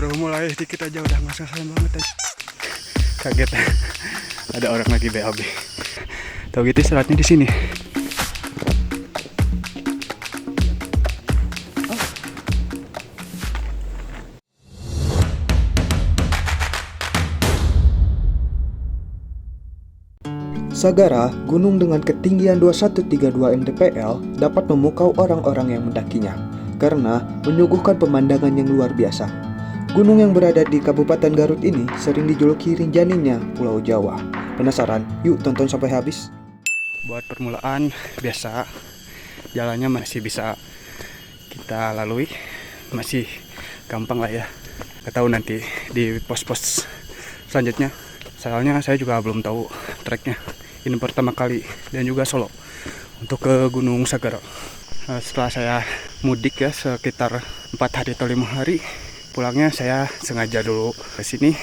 Baru mulai dikit aja udah ngasal-ngasalan banget aja. Kaget. Ada orang lagi BAB. Tahu gitu selatnya di sini. Sagara, gunung dengan ketinggian 2132 mdpl, dapat memukau orang-orang yang mendakinya karena menyuguhkan pemandangan yang luar biasa. Gunung yang berada di Kabupaten Garut ini sering dijuluki Rinjaninya Pulau Jawa. Penasaran? Yuk tonton sampai habis. Buat permulaan biasa, jalannya masih bisa kita lalui, masih gampang lah ya. Gak tahu nanti di pos-pos selanjutnya. Soalnya saya juga belum tahu treknya. Ini pertama kali dan juga solo untuk ke Gunung Sagara. Setelah saya mudik ya sekitar 4 hari atau 5 hari, pulangnya saya sengaja dulu ke sini.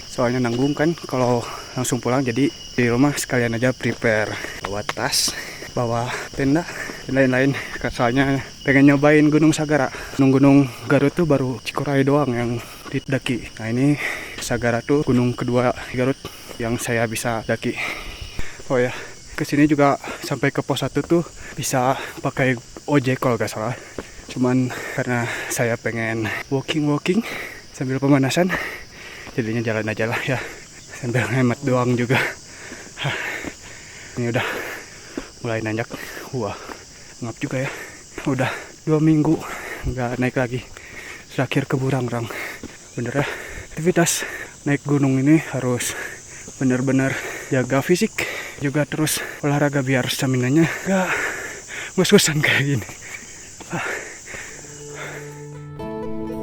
Soalnya nanggung kan kalau langsung pulang, jadi di rumah sekalian aja prepare bawa tas, bawa tenda dan lain-lain. Soalnya pengen nyobain Gunung Sagara. Gunung Garut tuh baru Cikuray doang yang didaki. Nah ini Sagara tuh gunung kedua Garut yang saya bisa daki. Oh ya, kesini juga sampai ke pos 1 tuh bisa pakai ojek kalau gak salah. Cuman karena saya pengen walking sambil pemanasan, jadinya jalan aja lah ya, sambil hemat doang juga. Ini udah mulai nanjak. Wah, ngap juga ya. Udah 2 minggu nggak naik lagi. Terakhir ke Burangrang. Bener ya, aktivitas naik gunung ini harus bener-bener jaga fisik, juga terus olahraga biar staminanya gak ngos-ngosan kayak gini.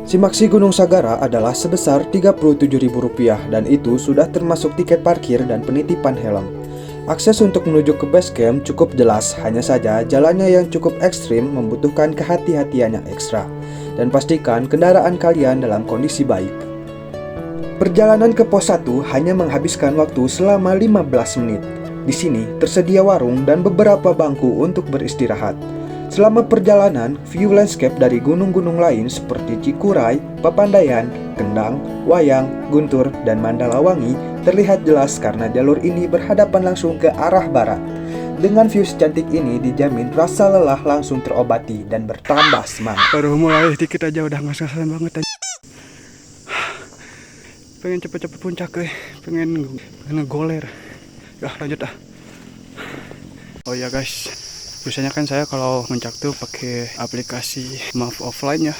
Simaksi Gunung Sagara adalah sebesar Rp37.000 dan itu sudah termasuk tiket parkir dan penitipan helm. Akses untuk menuju ke base camp cukup jelas, hanya saja jalannya yang cukup ekstrim membutuhkan kehati-hatian yang ekstra. Dan pastikan kendaraan kalian dalam kondisi baik. Perjalanan ke pos 1 hanya menghabiskan waktu selama 15 menit. Di sini tersedia warung dan beberapa bangku untuk beristirahat. Selama perjalanan, view landscape dari gunung-gunung lain seperti Cikuray, Papandayan, Kendang, Wayang, Guntur, dan Mandalawangi terlihat jelas karena jalur ini berhadapan langsung ke arah barat. Dengan view secantik ini dijamin rasa lelah langsung terobati dan bertambah semangat. Baru mulai dikit aja udah ngasal-ngasalan banget aja. Pengen cepet-cepet puncak pengen ngegoler. Ya lanjut ah. Oh ya guys, biasanya kan saya kalau puncak tuh pakai aplikasi map offline ya.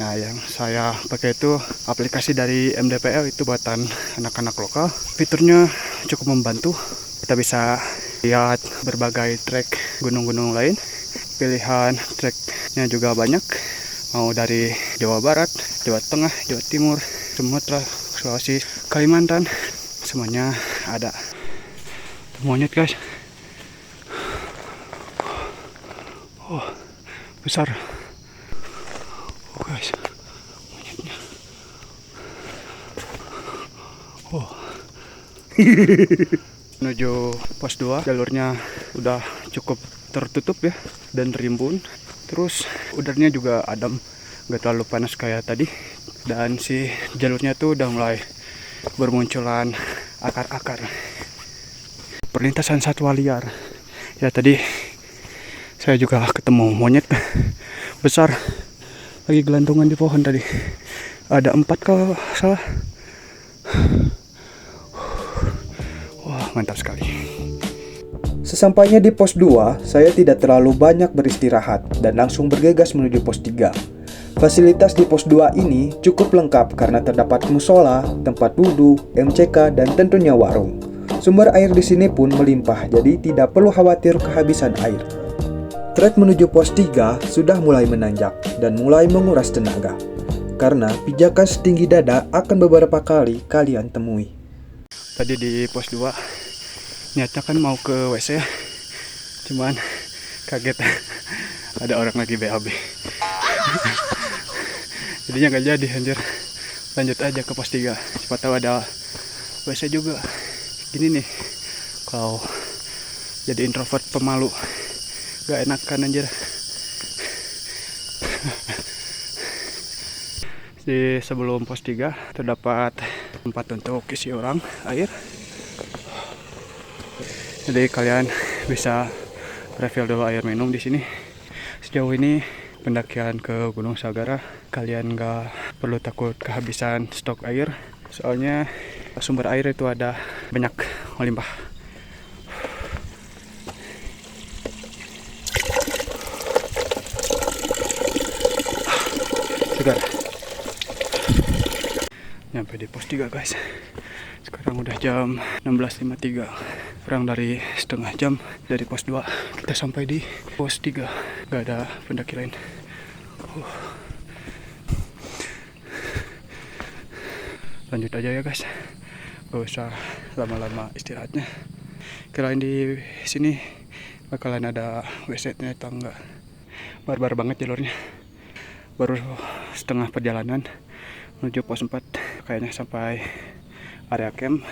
Nah yang saya pakai itu aplikasi dari MDPL, itu buatan anak-anak lokal. Fiturnya cukup membantu. Kita bisa lihat berbagai trek gunung-gunung lain. Pilihan treknya juga banyak. Mau dari Jawa Barat, Jawa Tengah, Jawa Timur, Sumatera, Sulawesi, Kalimantan, semuanya ada. Monyet guys. Oh, besar. Oh guys, monyetnya. Oh. Menuju pos 2, jalurnya udah cukup tertutup ya dan rimbun. Terus udaranya juga adem, gak terlalu panas kayak tadi. Dan si jalurnya tuh udah mulai bermunculan akar-akar. Perlintasan satwa liar. Ya tadi saya juga ketemu monyet besar lagi gelantungan di pohon tadi. Ada 4 kalau salah. Wah, mantap sekali. Sesampainya di pos 2, saya tidak terlalu banyak beristirahat dan langsung bergegas menuju pos 3. Fasilitas di pos 2 ini cukup lengkap karena terdapat musola, tempat wudhu, MCK, dan tentunya warung. Sumber air di sini pun melimpah, jadi tidak perlu khawatir kehabisan air. Trek menuju pos 3 sudah mulai menanjak dan mulai menguras tenaga, karena pijakan setinggi dada akan beberapa kali kalian temui. Tadi di pos 2 niatnya kan mau ke WC, cuman kaget ada orang lagi BAB. Jadinya gak jadi anjir. Lanjut aja ke pos 3, siapa tahu ada WC juga. Gini nih, kalau jadi introvert pemalu gak enakan anjir. Di sebelum pos 3 terdapat tempat untuk isi ulang air. Jadi kalian bisa refill dulu air minum di sini. Sejauh ini pendakian ke Gunung Sagara, kalian nggak perlu takut kehabisan stok air. Soalnya sumber air itu ada banyak melimpah. Segar. Nyampe di pos 3 guys. Sekarang udah jam 16.53. Kurang dari setengah jam dari pos 2 kita sampai di pos 3. Gak ada pendaki lain. Lanjut aja ya guys. Gak usah lama-lama istirahatnya. Kirain di sini bakalan ada WC-nya atau enggak. Barbar banget jalurnya. Baru setengah perjalanan menuju pos 4, kayaknya sampai area camp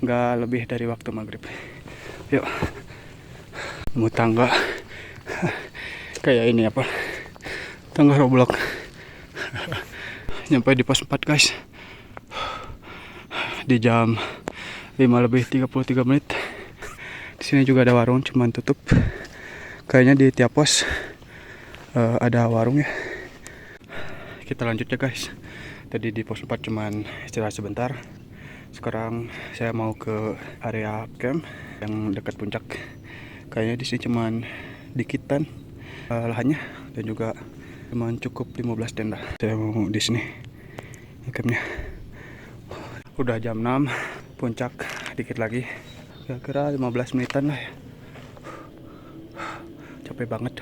nggak lebih dari waktu maghrib. Yuk, nemu tangga kayak ini apa, tangga Roblox. Nyampe di pos 4 guys di jam 5:33. Di sini juga ada warung, cuman tutup. Kayaknya di tiap pos ada warung ya. Kita lanjut ya guys. Tadi di pos 4 cuman istirahat sebentar. Sekarang saya mau ke area camp yang dekat puncak. Kayaknya di sini cuman dikitan lahannya dan juga cuman cukup 15 tenda. Saya mau di sini campnya. Udah jam 6, puncak dikit lagi. Kira-kira 15 menitan lah ya. Capek banget.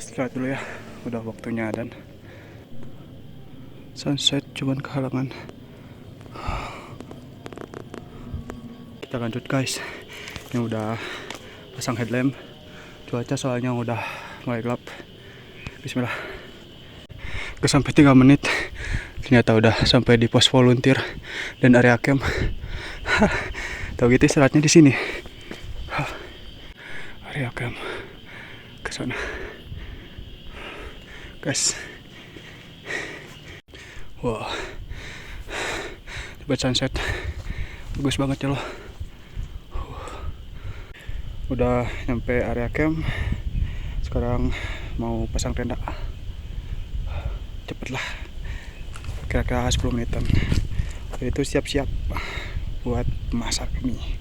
Istirahat dulu ya. Udah waktunya dan sunset cuman kehalangan. Kita lanjut guys. Ini udah pasang headlamp. Cuaca soalnya udah mulai gelap. Bismillah. Sampai 3 menit. Ternyata udah sampai di pos volunteer dan area camp. Tahu gitu istirahatnya di sini. Area camp. Ke sana. Guys. Wow, buat sunset bagus banget ya loh. Udah nyampe area camp. Sekarang mau pasang tenda. Cepet lah, kira-kira 10 menitan. Itu siap-siap buat masak mie.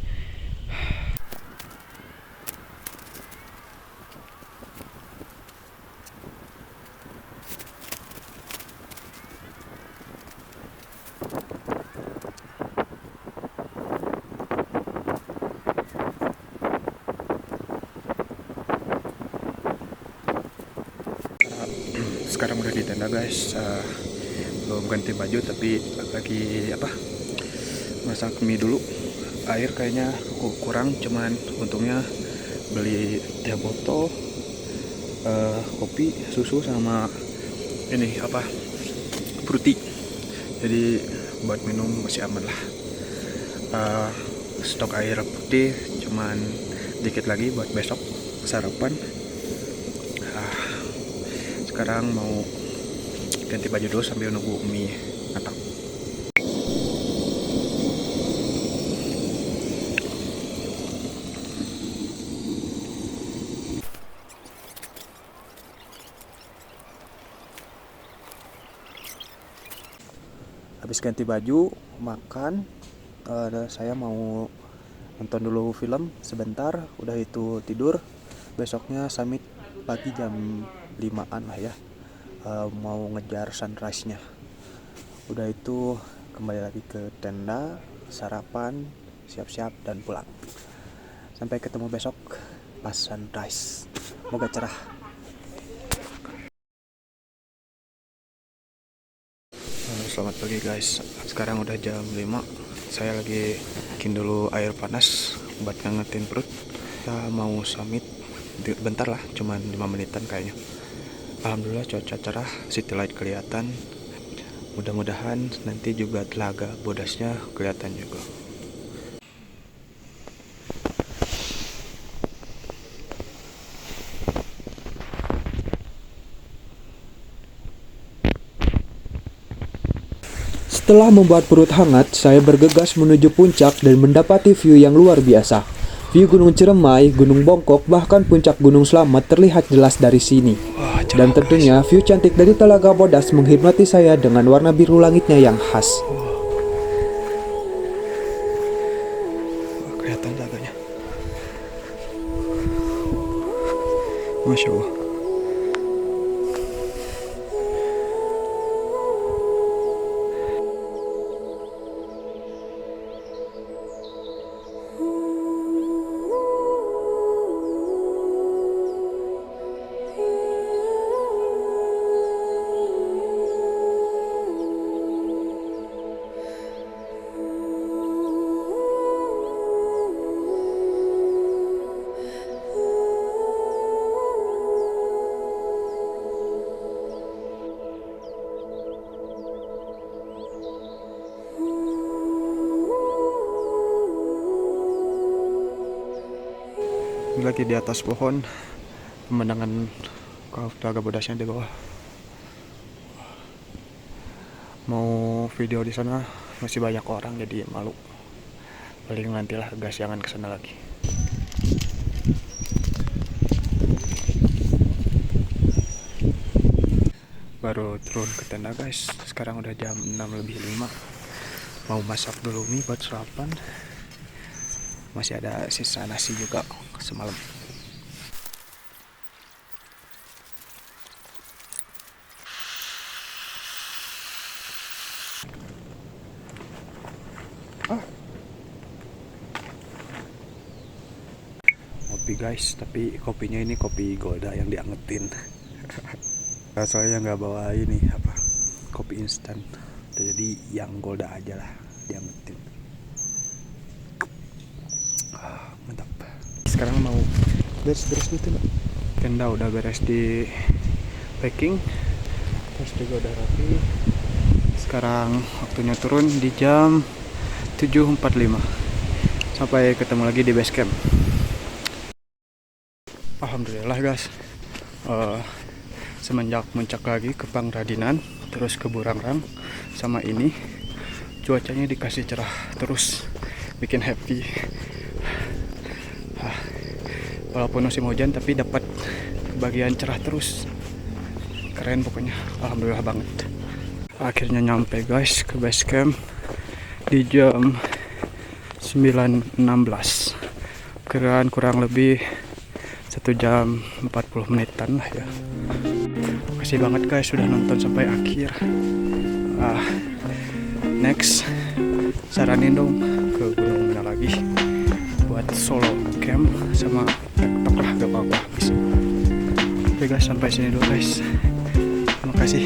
Sekarang udah di tenda guys. Belum ganti baju tapi lagi masak mie dulu. Air kayaknya kurang, cuman untungnya beli teh botol, kopi, susu sama ini fruity. Jadi buat minum masih aman lah. Stok air putih cuman dikit lagi buat besok sarapan. Sekarang mau ganti baju dulu sambil nunggu mie matang. Habis ganti baju, makan, saya mau nonton dulu film sebentar, udah itu tidur. Besoknya summit pagi jam 5-an lah ya. Mau ngejar sunrise-nya. Udah itu kembali lagi ke tenda, sarapan, siap-siap dan pulang. Sampai ketemu besok pas sunrise. Semoga cerah. Selamat pagi guys. Sekarang udah jam 5. Saya lagi bikin dulu air panas buat ngangetin perut. Kita mau summit bentar lah, cuman 5 menitan kayaknya. Alhamdulillah cuaca cerah, city light kelihatan. Mudah-mudahan nanti juga telaga bodasnya kelihatan juga. Setelah membuat perut hangat, saya bergegas menuju puncak dan mendapati view yang luar biasa. View Gunung Ciremai, Gunung Bongkok, bahkan puncak Gunung Slamet terlihat jelas dari sini. Dan tentunya view cantik dari Telaga Bodas menghipnotis saya dengan warna biru langitnya yang khas. Kelihatan telaganya. Masya Allah. Ini lagi di atas pohon, pemandangan Telaga Bodasnya di bawah. Mau video di sana masih banyak orang jadi malu. Paling nantilah gas, jangan kesana lagi. Baru turun ke tenda guys. Sekarang udah jam 6:05. Mau masak dulu mie buat sarapan. Masih ada sisa nasi juga semalam. Kopi guys, tapi kopinya ini kopi Golda yang diangetin. Soalnya nggak bawa ini apa, kopi instan. Jadi yang Golda aja lah diangetin. Mantap. Sekarang mau beres-beres gitu Mbak. Tenda udah beres di packing, terus juga udah rapi. Sekarang waktunya turun di jam 7.45. Sampai ketemu lagi di base camp. Alhamdulillah guys, semenjak muncak lagi ke Pangradinan, terus ke Burangrang, sama ini cuacanya dikasih cerah terus, bikin happy. Walaupun musim hujan tapi dapat bagian cerah terus, keren pokoknya. Alhamdulillah banget. Akhirnya nyampe guys ke base camp di jam 9.16. Kurang lebih 1 jam 40 menitan lah ya. Makasih banget guys sudah nonton sampai akhir. Next saranin dong ke gunung mana lagi buat solo camp sama TikTok lah, gak apa-apa bisa. Oke guys, sampai sini dulu guys. Terima kasih.